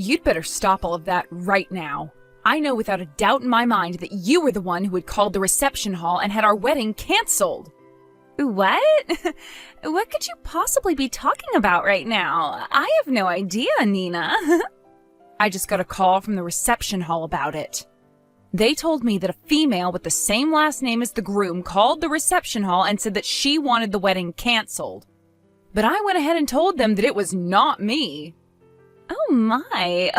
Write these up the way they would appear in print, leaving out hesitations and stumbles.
You'd better stop all of that right now. I know without a doubt in my mind that you were the one who had called the reception hall and had our wedding canceled. What? What could you possibly be talking about right now? I have no idea, Nina. I just got a call from the reception hall about it. They told me that a female with the same last name as the groom called the reception hall and said that she wanted the wedding canceled. But I went ahead and told them that it was not me. Oh my.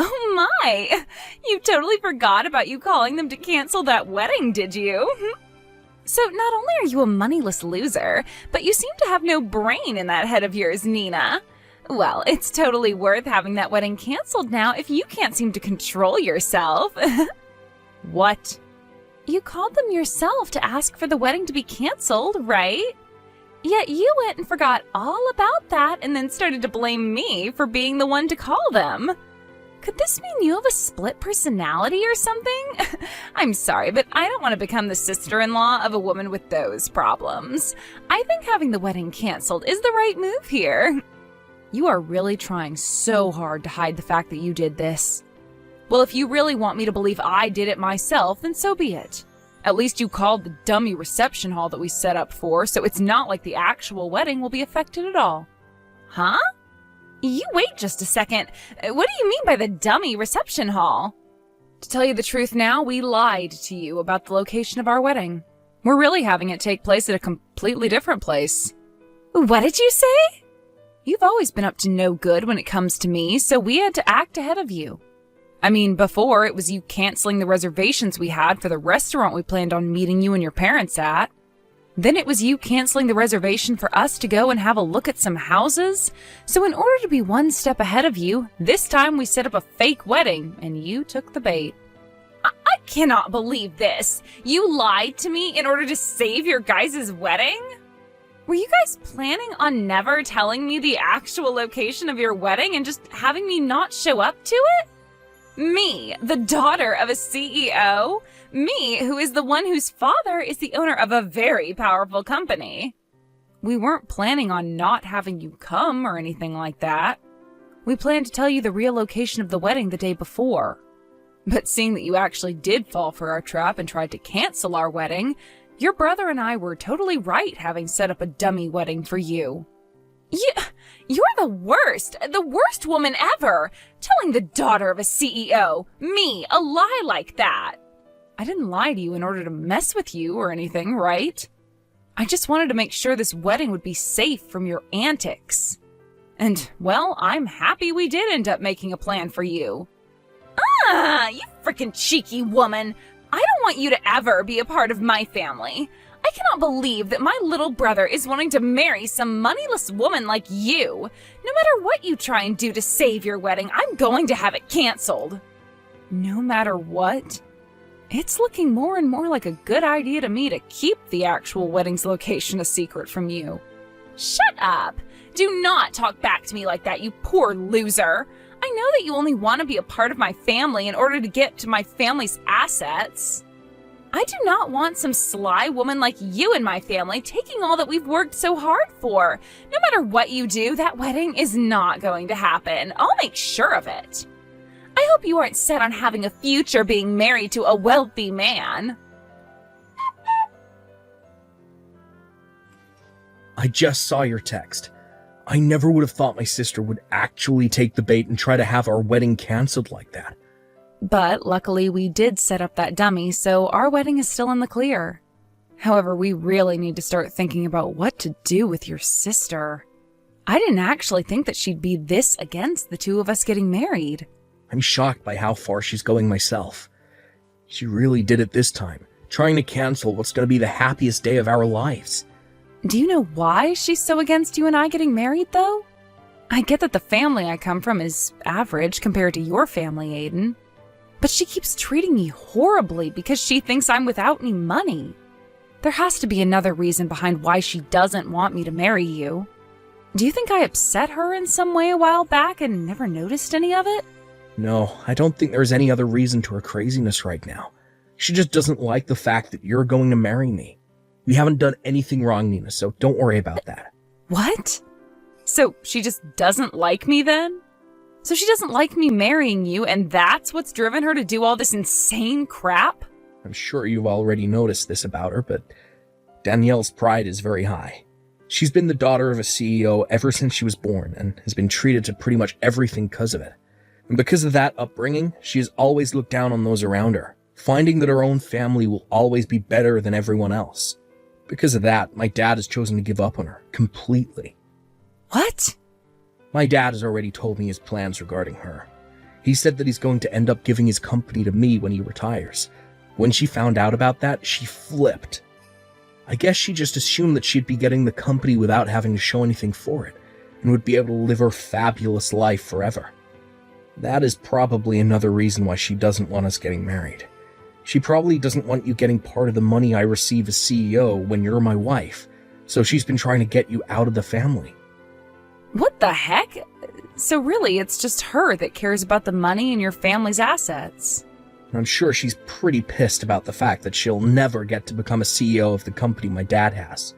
You totally forgot about you calling them to cancel that wedding, did you? So not only are you a moneyless loser, but you seem to have no brain in that head of yours, Nina. Well, it's totally worth having that wedding canceled now if you can't seem to control yourself. What? You called them yourself to ask for the wedding to be canceled, right? Yet you went and forgot all about that and then started to blame me for being the one to call them. Could this mean you have a split personality or something? I'm sorry, but I don't want to become the sister-in-law of a woman with those problems. I think having the wedding canceled is the right move here. You are really trying so hard to hide the fact that you did this. Well, if you really want me to believe I did it myself, then so be it. At least you called the dummy reception hall that we set up for, so it's not like the actual wedding will be affected at all. Huh? You wait just a second. What do you mean by the dummy reception hall? To tell you the truth now, we lied to you about the location of our wedding. We're really having it take place at a completely different place. What did you say? You've always been up to no good when it comes to me, so we had to act ahead of you. I mean, before, it was you canceling the reservations we had for the restaurant we planned on meeting you and your parents at. Then it was you canceling the reservation for us to go and have a look at some houses. So in order to be one step ahead of you, this time we set up a fake wedding, and you took the bait. I cannot believe this. You lied to me in order to save your guys' wedding? Were you guys planning on never telling me the actual location of your wedding and just having me not show up to it? Me, the daughter of a CEO? Me, who is the one whose father is the owner of a very powerful company? We weren't planning on not having you come or anything like that. We planned to tell you the real location of the wedding the day before. But seeing that you actually did fall for our trap and tried to cancel our wedding, your brother and I were totally right having set up a dummy wedding for you. You're the worst woman ever, telling the daughter of a CEO, me, a lie like that. I didn't lie to you in order to mess with you or anything, right? I just wanted to make sure this wedding would be safe from your antics. And, well, I'm happy we did end up making a plan for you. You freaking cheeky woman. I don't want you to ever be a part of my family. I cannot believe that my little brother is wanting to marry some moneyless woman like you. No matter what you try and do to save your wedding, I'm going to have it canceled. No matter what? It's looking more and more like a good idea to me to keep the actual wedding's location a secret from you. Shut up! Do not talk back to me like that, you poor loser. I know that you only want to be a part of my family in order to get to my family's assets. I do not want some sly woman like you in my family taking all that we've worked so hard for. No matter what you do, that wedding is not going to happen. I'll make sure of it. I hope you aren't set on having a future being married to a wealthy man. I just saw your text. I never would have thought my sister would actually take the bait and try to have our wedding canceled like that. But luckily we did set up that dummy, so our wedding is still in the clear. However, we really need to start thinking about what to do with your sister. I didn't actually think that she'd be this against the two of us getting married. I'm shocked by how far she's going myself. She really did it this time, trying to cancel what's going to be the happiest day of our lives. Do you know why she's so against you and I getting married, though? I get that the family I come from is average compared to your family, Aiden. But she keeps treating me horribly because she thinks I'm without any money. There has to be another reason behind why she doesn't want me to marry you. Do you think I upset her in some way a while back and never noticed any of it? No, I don't think there's any other reason to her craziness right now. She just doesn't like the fact that you're going to marry me. We haven't done anything wrong, Nina, so don't worry about that. What? So she just doesn't like me then? So she doesn't like me marrying you, and that's what's driven her to do all this insane crap? I'm sure you've already noticed this about her, but Danielle's pride is very high. She's been the daughter of a CEO ever since she was born and has been treated to pretty much everything because of it. And because of that upbringing, she has always looked down on those around her, finding that her own family will always be better than everyone else. Because of that, my dad has chosen to give up on her completely. What? My dad has already told me his plans regarding her. He said that he's going to end up giving his company to me when he retires. When she found out about that, she flipped. I guess she just assumed that she'd be getting the company without having to show anything for it, and would be able to live her fabulous life forever. That is probably another reason why she doesn't want us getting married. She probably doesn't want you getting part of the money I receive as CEO when you're my wife, so she's been trying to get you out of the family. What the heck? So really, it's just her that cares about the money and your family's assets. I'm sure she's pretty pissed about the fact that she'll never get to become a CEO of the company my dad has.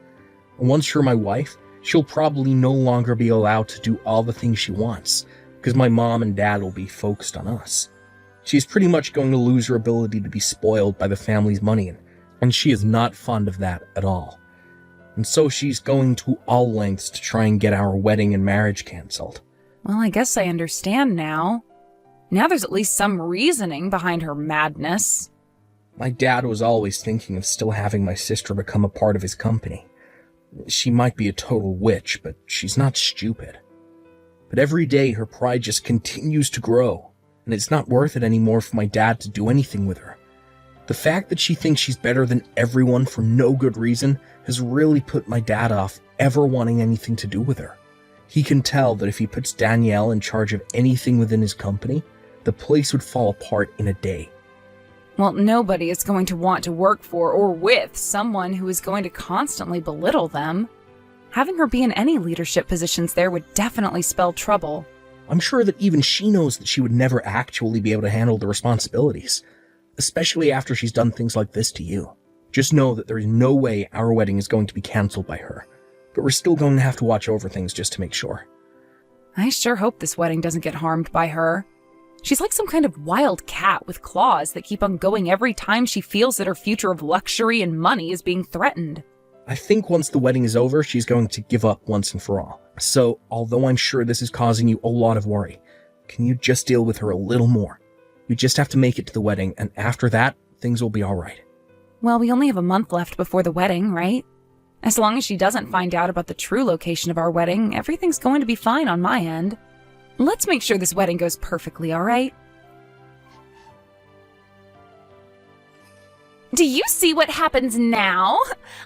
And once you're my wife, she'll probably no longer be allowed to do all the things she wants, because my mom and dad will be focused on us. She's pretty much going to lose her ability to be spoiled by the family's money, and she is not fond of that at all. And so she's going to all lengths to try and get our wedding and marriage cancelled. Well, I guess I understand now. Now there's at least some reasoning behind her madness. My dad was always thinking of still having my sister become a part of his company. She might be a total witch, but she's not stupid. But every day her pride just continues to grow, and it's not worth it anymore for my dad to do anything with her. The fact that she thinks she's better than everyone for no good reason has really put my dad off ever wanting anything to do with her. He can tell that if he puts Danielle in charge of anything within his company, the place would fall apart in a day. Well, nobody is going to want to work for or with someone who is going to constantly belittle them. Having her be in any leadership positions there would definitely spell trouble. I'm sure that even she knows that she would never actually be able to handle the responsibilities, especially after she's done things like this to you. Just know that there is no way our wedding is going to be cancelled by her, but we're still going to have to watch over things just to make sure. I sure hope this wedding doesn't get harmed by her. She's like some kind of wild cat with claws that keep on going every time she feels that her future of luxury and money is being threatened. I think once the wedding is over, she's going to give up once and for all. So, although I'm sure this is causing you a lot of worry, can you just deal with her a little more? We just have to make it to the wedding, and after that, things will be alright. Well, we only have a month left before the wedding, right? As long as she doesn't find out about the true location of our wedding, everything's going to be fine on my end. Let's make sure this wedding goes perfectly, alright? Do you see what happens now?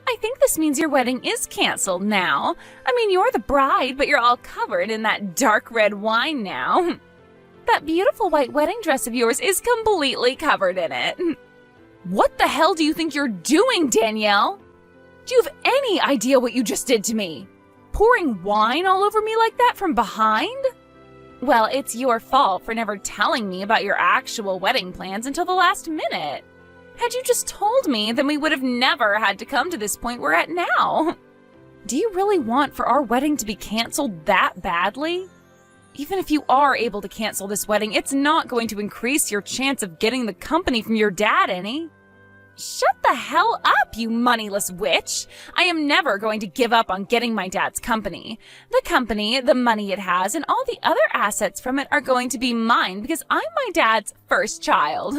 I think this means your wedding is canceled now. I mean, you're the bride, but you're all covered in that dark red wine now. That beautiful white wedding dress of yours is completely covered in it. What the hell do you think you're doing, Danielle? Do you have any idea what you just did to me? Pouring wine all over me like that from behind? Well, it's your fault for never telling me about your actual wedding plans until the last minute. Had you just told me, then we would have never had to come to this point we're at now. Do you really want for our wedding to be canceled that badly? Even if you are able to cancel this wedding, it's not going to increase your chance of getting the company from your dad any. Shut the hell up, you moneyless witch! I am never going to give up on getting my dad's company. The company, the money it has, and all the other assets from it are going to be mine because I'm my dad's first child.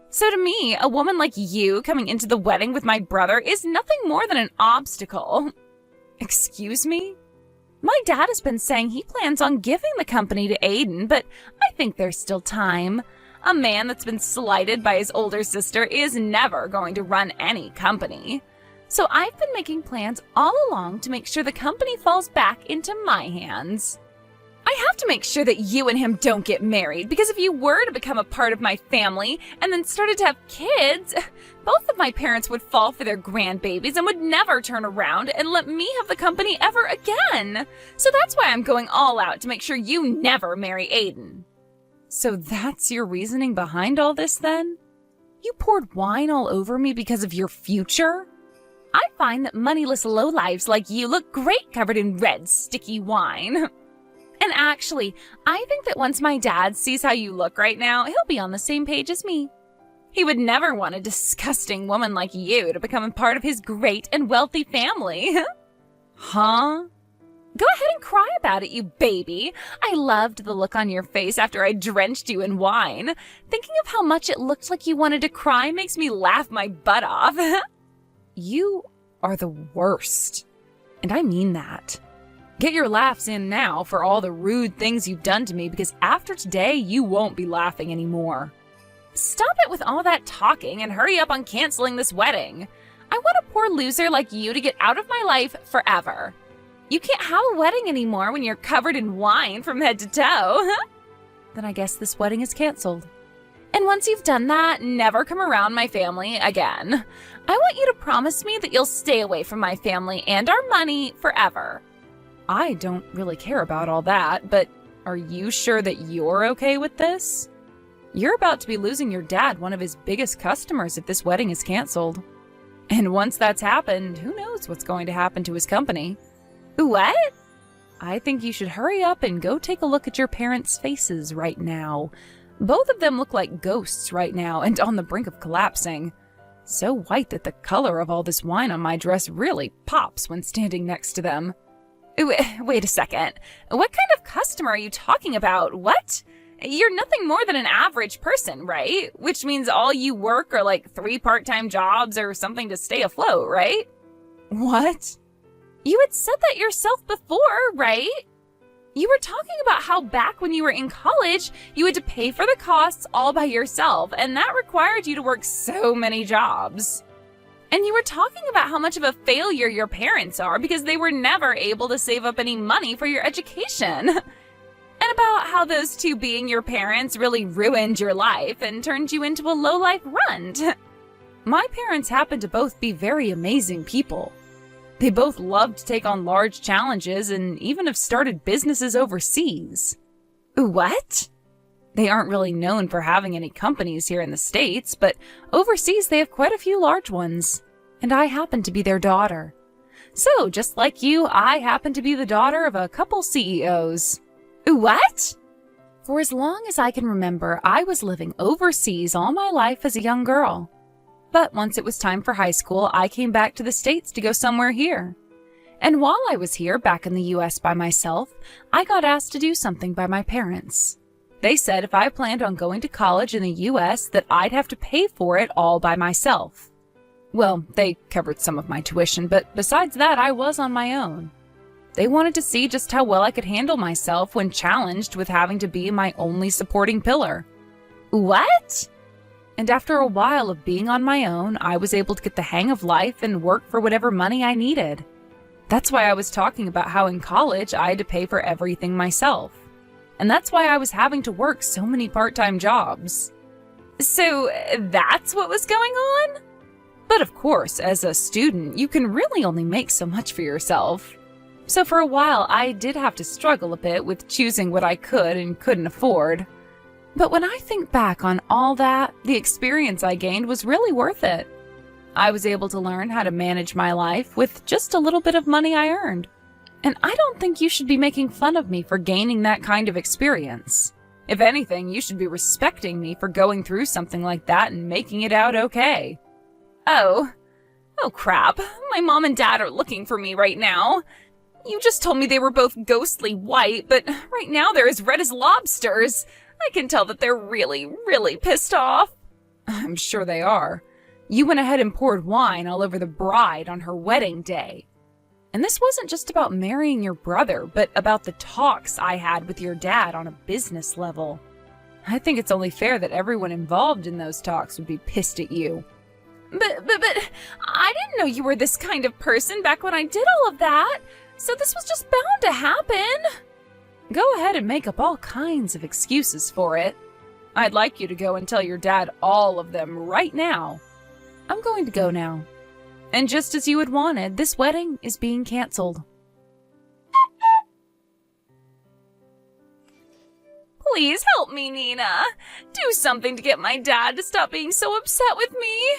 So to me, a woman like you coming into the wedding with my brother is nothing more than an obstacle. Excuse me? My dad has been saying he plans on giving the company to Aiden, but I think there's still time. A man that's been slighted by his older sister is never going to run any company. So I've been making plans all along to make sure the company falls back into my hands. I have to make sure that you and him don't get married, because if you were to become a part of my family and then started to have kids, both of my parents would fall for their grandbabies and would never turn around and let me have the company ever again. So that's why I'm going all out to make sure you never marry Aiden. So that's your reasoning behind all this then? You poured wine all over me because of your future? I find that moneyless lowlives like you look great covered in red, sticky wine. And actually, I think that once my dad sees how you look right now, he'll be on the same page as me. He would never want a disgusting woman like you to become a part of his great and wealthy family. Huh? Go ahead and cry about it, you baby. I loved the look on your face after I drenched you in wine. Thinking of how much it looked like you wanted to cry makes me laugh my butt off. You are the worst. And I mean that. Get your laughs in now for all the rude things you've done to me, because after today, you won't be laughing anymore. Stop it with all that talking and hurry up on canceling this wedding. I want a poor loser like you to get out of my life forever. You can't have a wedding anymore when you're covered in wine from head to toe. Then I guess this wedding is canceled. And once you've done that, never come around my family again. I want you to promise me that you'll stay away from my family and our money forever. I don't really care about all that, but are you sure that you're okay with this? You're about to be losing your dad, one of his biggest customers, if this wedding is canceled. And once that's happened, who knows what's going to happen to his company? What? I think you should hurry up and go take a look at your parents' faces right now. Both of them look like ghosts right now and on the brink of collapsing. So white that the color of all this wine on my dress really pops when standing next to them. Wait a second. What kind of customer are you talking about? What? You're nothing more than an average person, right? Which means all you work are like 3 part-time jobs or something to stay afloat, right? What? You had said that yourself before, right? You were talking about how back when you were in college, you had to pay for the costs all by yourself, and that required you to work so many jobs. And you were talking about how much of a failure your parents are because they were never able to save up any money for your education. And about how those two being your parents really ruined your life and turned you into a low-life runt. My parents happen to both be very amazing people. They both love to take on large challenges and even have started businesses overseas. What? They aren't really known for having any companies here in the States, but overseas they have quite a few large ones. And I happen to be their daughter. So, just like you, I happen to be the daughter of a couple CEOs. What? For as long as I can remember, I was living overseas all my life as a young girl. But once it was time for high school, I came back to the States to go somewhere here. And while I was here back in the US by myself, I got asked to do something by my parents. They said if I planned on going to college in the US that I'd have to pay for it all by myself. Well, they covered some of my tuition, but besides that, I was on my own. They wanted to see just how well I could handle myself when challenged with having to be my only supporting pillar. What? And after a while of being on my own, I was able to get the hang of life and work for whatever money I needed. That's why I was talking about how in college I had to pay for everything myself. And that's why I was having to work so many part-time jobs. So that's what was going on? But of course, as a student, you can really only make so much for yourself. So for a while, I did have to struggle a bit with choosing what I could and couldn't afford. But when I think back on all that, the experience I gained was really worth it. I was able to learn how to manage my life with just a little bit of money I earned. And I don't think you should be making fun of me for gaining that kind of experience. If anything, you should be respecting me for going through something like that and making it out okay. Oh crap. My mom and dad are looking for me right now. You just told me they were both ghostly white, but right now they're as red as lobsters. I can tell that they're really, really pissed off. I'm sure they are. You went ahead and poured wine all over the bride on her wedding day. And this wasn't just about marrying your brother, but about the talks I had with your dad on a business level. I think it's only fair that everyone involved in those talks would be pissed at you. But I didn't know you were this kind of person back when I did all of that, so this was just bound to happen. Go ahead and make up all kinds of excuses for it. I'd like you to go and tell your dad all of them right now. I'm going to go now. And just as you had wanted, this wedding is being canceled. Please help me, Nina. Do something to get my dad to stop being so upset with me.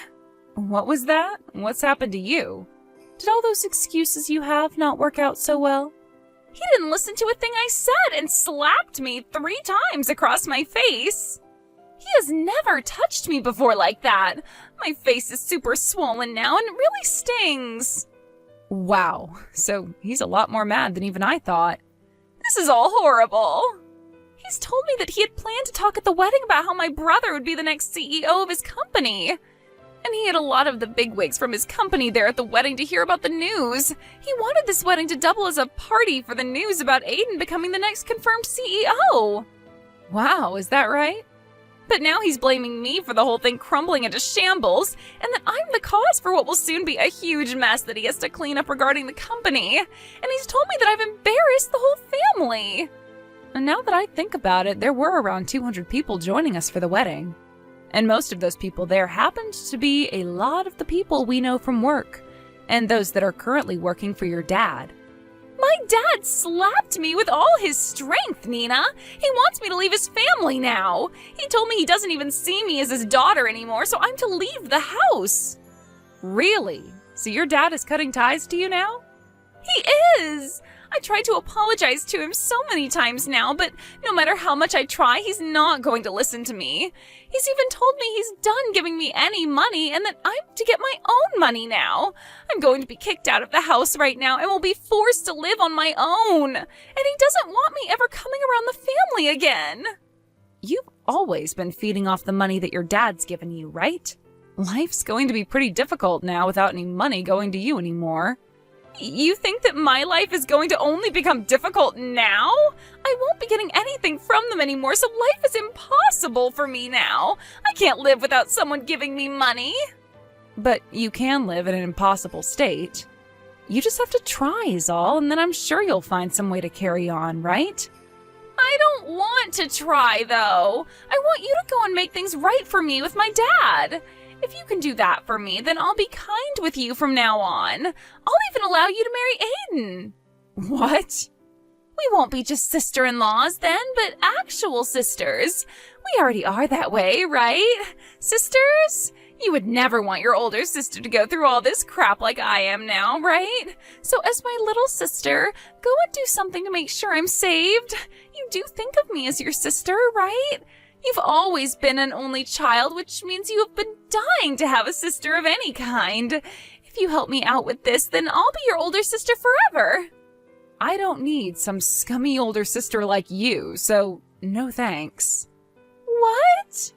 What was that? What's happened to you? Did all those excuses you have not work out so well? He didn't listen to a thing I said and slapped me 3 times across my face. He has never touched me before like that. My face is super swollen now and it really stings. Wow, so he's a lot more mad than even I thought. This is all horrible. He's told me that he had planned to talk at the wedding about how my brother would be the next CEO of his company. And he had a lot of the bigwigs from his company there at the wedding to hear about the news. He wanted this wedding to double as a party for the news about Aiden becoming the next confirmed CEO. Wow, is that right? But now he's blaming me for the whole thing crumbling into shambles, and that I'm the cause for what will soon be a huge mess that he has to clean up regarding the company. And he's told me that I've embarrassed the whole family. And now that I think about it, there were around 200 people joining us for the wedding. And most of those people there happened to be a lot of the people we know from work, and those that are currently working for your dad. My dad slapped me with all his strength, Nina. He wants me to leave his family now. He told me he doesn't even see me as his daughter anymore, so I'm to leave the house. Really? So your dad is cutting ties to you now? He is! I tried to apologize to him so many times now, but no matter how much I try, he's not going to listen to me. He's even told me he's done giving me any money and that I'm to get my own money now. I'm going to be kicked out of the house right now and will be forced to live on my own. And he doesn't want me ever coming around the family again. You've always been feeding off the money that your dad's given you, right? Life's going to be pretty difficult now without any money going to you anymore. You think that my life is going to only become difficult now? I won't be getting anything from them anymore, so life is impossible for me now. I can't live without someone giving me money. But you can live in an impossible state. You just have to try is all, and then I'm sure you'll find some way to carry on, right? I don't want to try, though. I want you to go and make things right for me with my dad. If you can do that for me, then I'll be kind with you from now on. I'll even allow you to marry Aiden. What? We won't be just sister-in-laws then, but actual sisters. We already are that way, right? Sisters? You would never want your older sister to go through all this crap like I am now, right? So as my little sister, go and do something to make sure I'm saved. You do think of me as your sister, right? You've always been an only child, which means you have been dying to have a sister of any kind. If you help me out with this, then I'll be your older sister forever. I don't need some scummy older sister like you, so no thanks. What?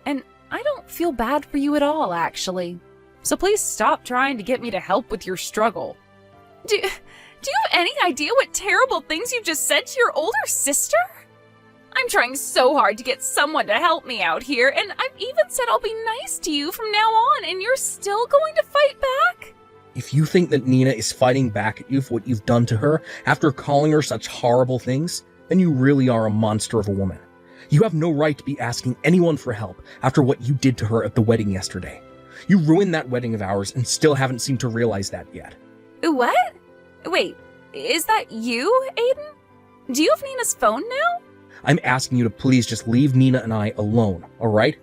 And I don't feel bad for you at all, actually. So please stop trying to get me to help with your struggle. Do you have any idea what terrible things you've just said to your older sister? I'm trying so hard to get someone to help me out here, and I've even said I'll be nice to you from now on, and you're still going to fight back? If you think that Nina is fighting back at you for what you've done to her after calling her such horrible things, then you really are a monster of a woman. You have no right to be asking anyone for help after what you did to her at the wedding yesterday. You ruined that wedding of ours and still haven't seemed to realize that yet. What? Wait, is that you, Aiden? Do you have Nina's phone now? I'm asking you to please just leave Nina and I alone, alright?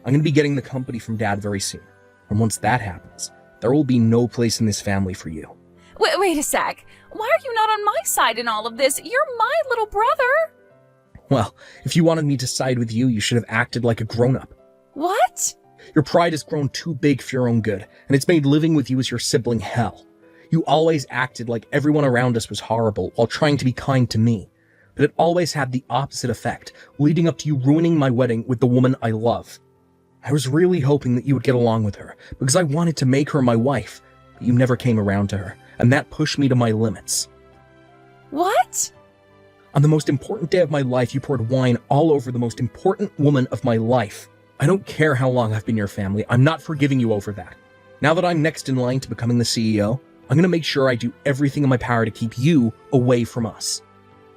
I'm gonna be getting the company from Dad very soon. And once that happens, there will be no place in this family for you. Wait a sec. Why are you not on my side in all of this? You're my little brother. Well, if you wanted me to side with you, you should have acted like a grown-up. What? Your pride has grown too big for your own good, and it's made living with you as your sibling hell. You always acted like everyone around us was horrible while trying to be kind to me. But it always had the opposite effect, leading up to you ruining my wedding with the woman I love. I was really hoping that you would get along with her, because I wanted to make her my wife, but you never came around to her, and that pushed me to my limits. What? On the most important day of my life, you poured wine all over the most important woman of my life. I don't care how long I've been your family, I'm not forgiving you over that. Now that I'm next in line to becoming the CEO, I'm going to make sure I do everything in my power to keep you away from us.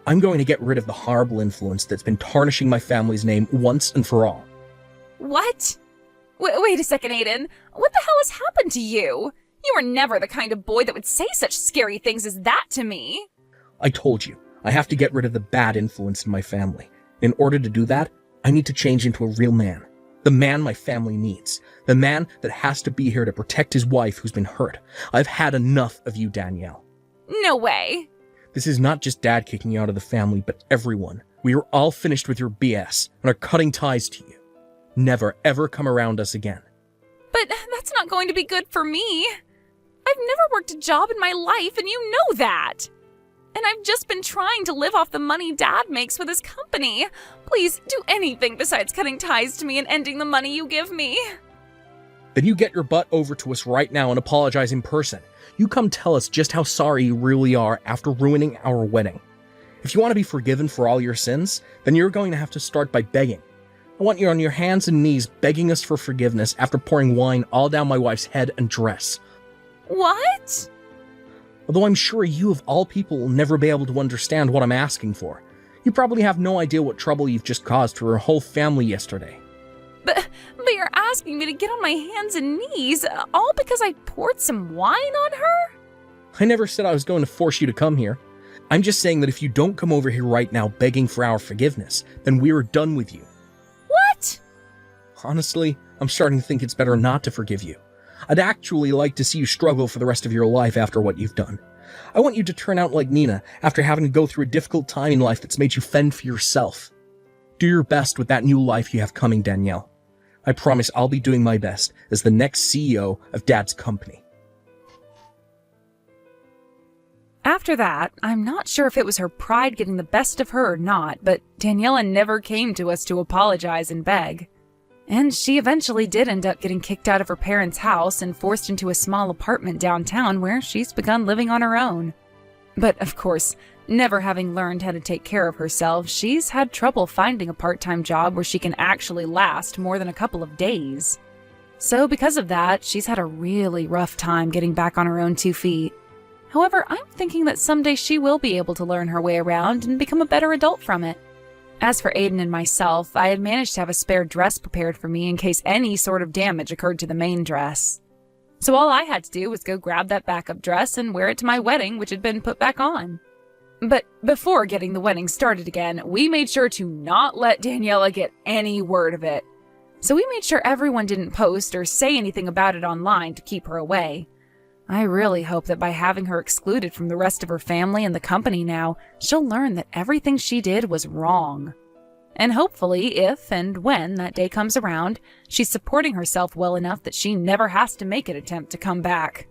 I'm going to get rid of the horrible influence that's been tarnishing my family's name once and for all. What? Wait a second, Aiden. What the hell has happened to you? You were never the kind of boy that would say such scary things as that to me. I told you, I have to get rid of the bad influence in my family. In order to do that, I need to change into a real man. The man my family needs. The man that has to be here to protect his wife who's been hurt. I've had enough of you, Danielle. No way. This is not just Dad kicking you out of the family, but everyone. We are all finished with your BS and are cutting ties to you. Never, ever come around us again. But that's not going to be good for me. I've never worked a job in my life, and you know that. And I've just been trying to live off the money Dad makes with his company. Please do anything besides cutting ties to me and ending the money you give me. Then you get your butt over to us right now and apologize in person. You come tell us just how sorry you really are after ruining our wedding. If you want to be forgiven for all your sins, then you're going to have to start by begging. I want you on your hands and knees begging us for forgiveness after pouring wine all down my wife's head and dress. What? Although I'm sure you of all people will never be able to understand what I'm asking for. You probably have no idea what trouble you've just caused for her whole family yesterday. But you're asking me to get on my hands and knees, all because I poured some wine on her? I never said I was going to force you to come here. I'm just saying that if you don't come over here right now begging for our forgiveness, then we're done with you. What? Honestly, I'm starting to think it's better not to forgive you. I'd actually like to see you struggle for the rest of your life after what you've done. I want you to turn out like Nina after having to go through a difficult time in life that's made you fend for yourself. Do your best with that new life you have coming, Danielle. I promise I'll be doing my best as the next CEO of Dad's company. After that, I'm not sure if it was her pride getting the best of her or not, but Daniela never came to us to apologize and beg. And she eventually did end up getting kicked out of her parents' house and forced into a small apartment downtown where she's begun living on her own. But of course, never having learned how to take care of herself, she's had trouble finding a part-time job where she can actually last more than a couple of days. So because of that, she's had a really rough time getting back on her own 2 feet. However, I'm thinking that someday she will be able to learn her way around and become a better adult from it. As for Aiden and myself, I had managed to have a spare dress prepared for me in case any sort of damage occurred to the main dress. So all I had to do was go grab that backup dress and wear it to my wedding, which had been put back on. But before getting the wedding started again, we made sure to not let Daniela get any word of it. So we made sure everyone didn't post or say anything about it online to keep her away. I really hope that by having her excluded from the rest of her family and the company now, she'll learn that everything she did was wrong. And hopefully, if and when that day comes around, she's supporting herself well enough that she never has to make an attempt to come back.